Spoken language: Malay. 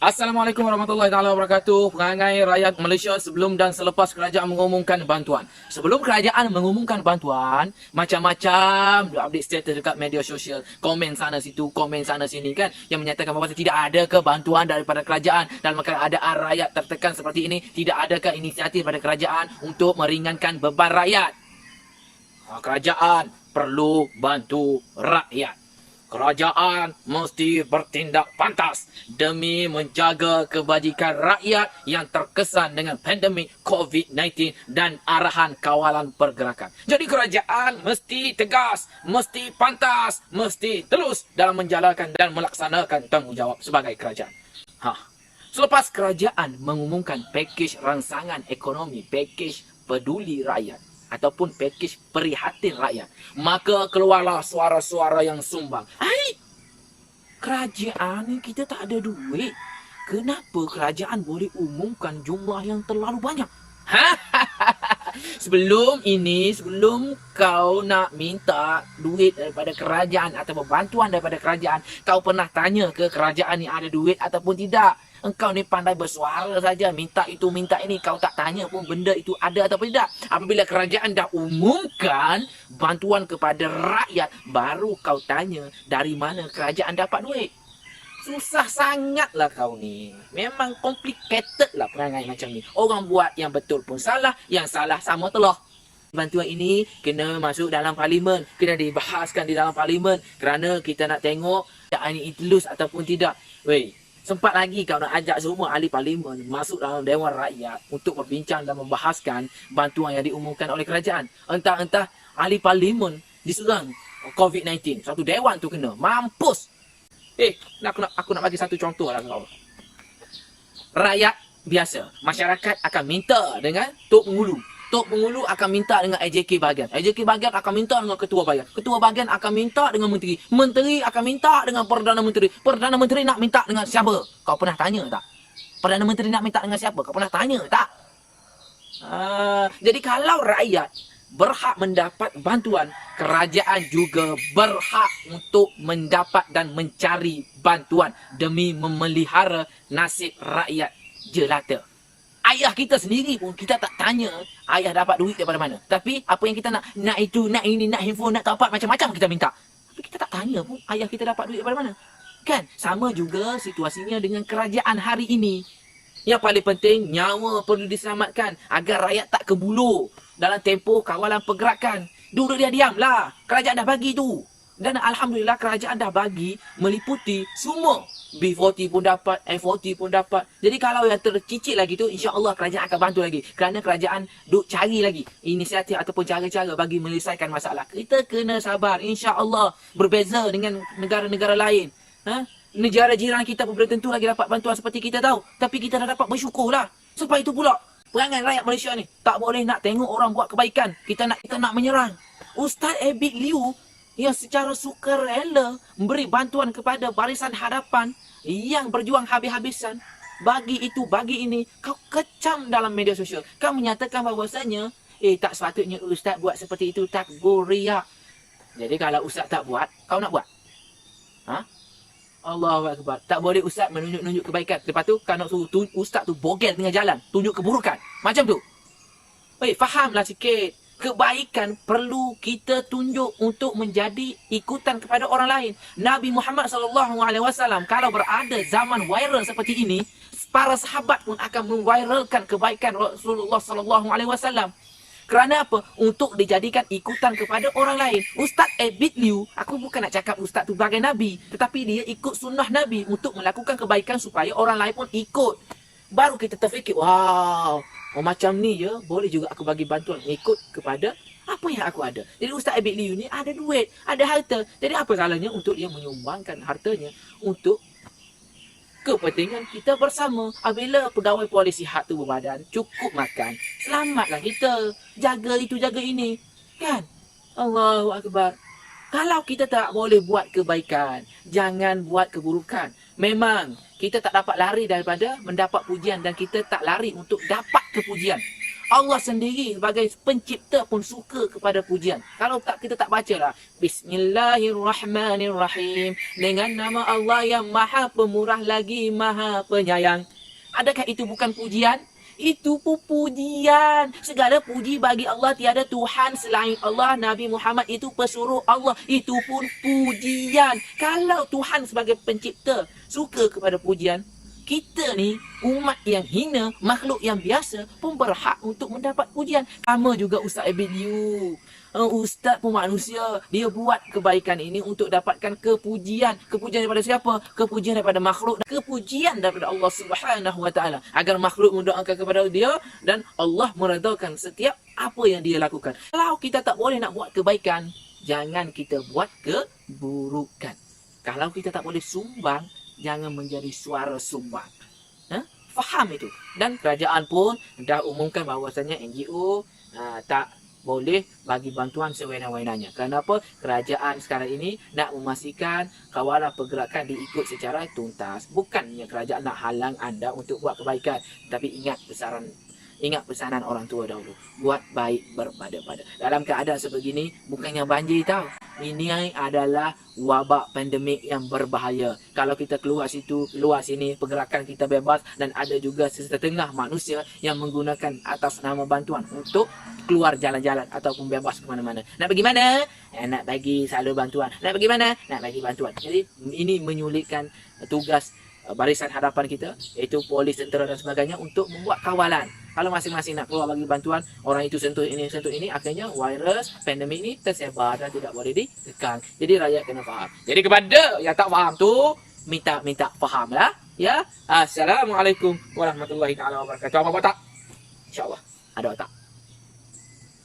Assalamualaikum warahmatullahi taala wabarakatuh. Perangai rakyat Malaysia sebelum dan selepas kerajaan mengumumkan bantuan. Sebelum kerajaan mengumumkan bantuan, macam-macam update status dekat media sosial. Komen sana situ, komen sana sini kan, yang menyatakan bahawa tidak ada ke bantuan daripada kerajaan dalam keadaan rakyat tertekan seperti ini. Tidak ada ke inisiatif daripada kerajaan untuk meringankan beban rakyat. Kerajaan perlu bantu rakyat. Kerajaan mesti bertindak pantas demi menjaga kebajikan rakyat yang terkesan dengan pandemik COVID-19 dan arahan kawalan pergerakan. Jadi kerajaan mesti tegas, mesti pantas, mesti terus dalam menjalankan dan melaksanakan tanggungjawab sebagai kerajaan. Selepas kerajaan mengumumkan pakej rangsangan ekonomi, pakej peduli rakyat ataupun pakej prihatin rakyat, maka keluarlah suara-suara yang sumbang. Kerajaan ni kita tak ada duit. Kenapa kerajaan boleh umumkan jumlah yang terlalu banyak? Sebelum kau nak minta duit daripada kerajaan atau bantuan daripada kerajaan, kau pernah tanya ke kerajaan ni ada duit ataupun tidak? Engkau ni pandai bersuara saja, minta itu, minta ini. Kau tak tanya pun benda itu ada ataupun tidak. Apabila kerajaan dah umumkan bantuan kepada rakyat, baru kau tanya dari mana kerajaan dapat duit. Susah sangatlah kau ni. Memang complicated lah perangai macam ni. Orang buat yang betul pun salah, yang salah sama telah. Bantuan ini kena masuk dalam parlimen, kena dibahaskan di dalam parlimen kerana kita nak tengok tak ini telus ataupun tidak. Sempat lagi kau nak ajak semua ahli parlimen masuk dalam Dewan Rakyat untuk berbincang dan membahaskan bantuan yang diumumkan oleh kerajaan. Entah-entah ahli parlimen diserang COVID-19. Satu dewan tu kena. Mampus! Aku nak bagi satu contoh lah kau. Rakyat biasa, masyarakat akan minta dengan Tok Pengulu. Tok Pengulu akan minta dengan AJK bahagian. AJK bahagian akan minta dengan ketua bahagian. Ketua bahagian akan minta dengan menteri. Menteri akan minta dengan Perdana Menteri. Perdana Menteri nak minta dengan siapa? Kau pernah tanya tak? Perdana Menteri nak minta dengan siapa? Kau pernah tanya tak? Jadi kalau rakyat berhak mendapat bantuan, kerajaan juga berhak untuk mendapat dan mencari bantuan demi memelihara nasib rakyat jelata. Ayah kita sendiri pun kita tak tanya ayah dapat duit daripada mana. Tapi apa yang kita nak itu, nak ini, nak handphone, nak top up, macam-macam kita minta. Tapi kita tak tanya pun ayah kita dapat duit daripada mana. Kan? Sama juga situasinya dengan kerajaan hari ini. Yang paling penting, nyawa perlu diselamatkan agar rakyat tak kebulur dalam tempoh kawalan pergerakan. Duduk dia diamlah. Kerajaan dah bagi tu. Dan Alhamdulillah kerajaan dah bagi meliputi semua. B40 pun dapat, F40 pun dapat. Jadi kalau yang tercicit lagi tu, insya-Allah kerajaan akan bantu lagi. Kerana kerajaan duk cari lagi inisiatif ataupun cara-cara bagi menyelesaikan masalah. Kita kena sabar, insya-Allah. Berbeza dengan negara-negara lain. Negara jiran kita pun belum tentu lagi dapat bantuan seperti kita tahu. Tapi kita dah dapat bersyukurlah. Sebab itu pula perangai rakyat Malaysia ni tak boleh nak tengok orang buat kebaikan. Kita nak menyerang. Ustaz Abid Liu yang secara sukarela memberi bantuan kepada Barisan Hadapan yang berjuang habis-habisan. Bagi itu, bagi ini. Kau kecam dalam media sosial. Kau menyatakan bahawasanya tak sepatutnya Ustaz buat seperti itu. Tak riak. Jadi kalau Ustaz tak buat, kau nak buat? Allahu Akbar. Tak boleh Ustaz menunjuk-nunjuk kebaikan. Lepas tu kau nak suruh Ustaz tu bogel tengah jalan, tunjuk keburukan. Macam tu. Fahamlah sikit. Kebaikan perlu kita tunjuk untuk menjadi ikutan kepada orang lain. Nabi Muhammad SAW kalau berada zaman viral seperti ini, para sahabat pun akan memviralkan kebaikan Rasulullah SAW. Kerana apa? Untuk dijadikan ikutan kepada orang lain. Ustaz Abid Liu, aku bukan nak cakap Ustaz tu bagai Nabi, tetapi dia ikut sunnah Nabi untuk melakukan kebaikan supaya orang lain pun ikut. Baru kita terfikir, wow, macam ni je, boleh juga aku bagi bantuan ikut kepada apa yang aku ada. Jadi Ustaz Abid Liu ni ada duit, ada harta. Jadi apa salahnya untuk dia menyumbangkan hartanya untuk kepentingan kita bersama. Apabila pegawai polis sihat tubuh badan, cukup makan, selamatlah kita. Jaga itu, jaga ini. Kan? Allahu Akbar. Kalau kita tak boleh buat kebaikan, jangan buat keburukan. Memang kita tak dapat lari daripada mendapat pujian dan kita tak lari untuk dapat kepujian. Allah sendiri sebagai pencipta pun suka kepada pujian. Kalau tak kita tak bacalah Bismillahirrahmanirrahim, dengan nama Allah yang Maha Pemurah lagi Maha Penyayang. Adakah itu bukan pujian? Itu pun pujian. Segala puji bagi Allah, tiada Tuhan selain Allah. Nabi Muhammad itu pesuruh Allah, itu pun pujian. Kalau Tuhan sebagai pencipta suka kepada pujian, kita ni umat yang hina, makhluk yang biasa pun berhak untuk mendapat pujian. Sama juga Ustaz Abid Liu. Ustaz pun manusia. Dia buat kebaikan ini untuk dapatkan kepujian. Kepujian daripada siapa? Kepujian daripada makhluk. Kepujian daripada Allah Subhanahu Wa Taala. Agar makhluk mendoakan kepada dia dan Allah meredakan setiap apa yang dia lakukan. Kalau kita tak boleh nak buat kebaikan, jangan kita buat keburukan. Kalau kita tak boleh sumbang, jangan menjadi suara sumbang. Faham itu. Dan kerajaan pun dah umumkan bahawasanya NGO tak boleh bagi bantuan sewenang-wenangnya. Kenapa? Kerajaan sekarang ini nak memastikan kawalan pergerakan diikut secara tuntas. Bukannya kerajaan nak halang anda untuk buat kebaikan. Tapi ingat pesanan orang tua dahulu. Buat baik berpada-pada. Dalam keadaan sebegini, bukannya banjir tau. Ini adalah wabak pandemik yang berbahaya. Kalau kita keluar situ, keluar sini, pergerakan kita bebas dan ada juga setengah manusia yang menggunakan atas nama bantuan untuk keluar jalan-jalan ataupun bebas ke mana-mana. Nak pergi mana? Nak bagi salur bantuan. Nak pergi mana? Nak bagi bantuan. Jadi ini menyulitkan tugas barisan hadapan kita, iaitu polis, tentera dan sebagainya untuk membuat kawalan. Kalau masing-masing nak keluar bagi bantuan, orang itu sentuh ini, akhirnya virus pandemik ini tersebar dan tidak boleh ditekan. Jadi rakyat kena faham. Jadi kepada yang tak faham tu, minta faham lah. Ya. Assalamualaikum warahmatullahi taala wabarakatuh. Apa tak? InsyaAllah. Ada tak?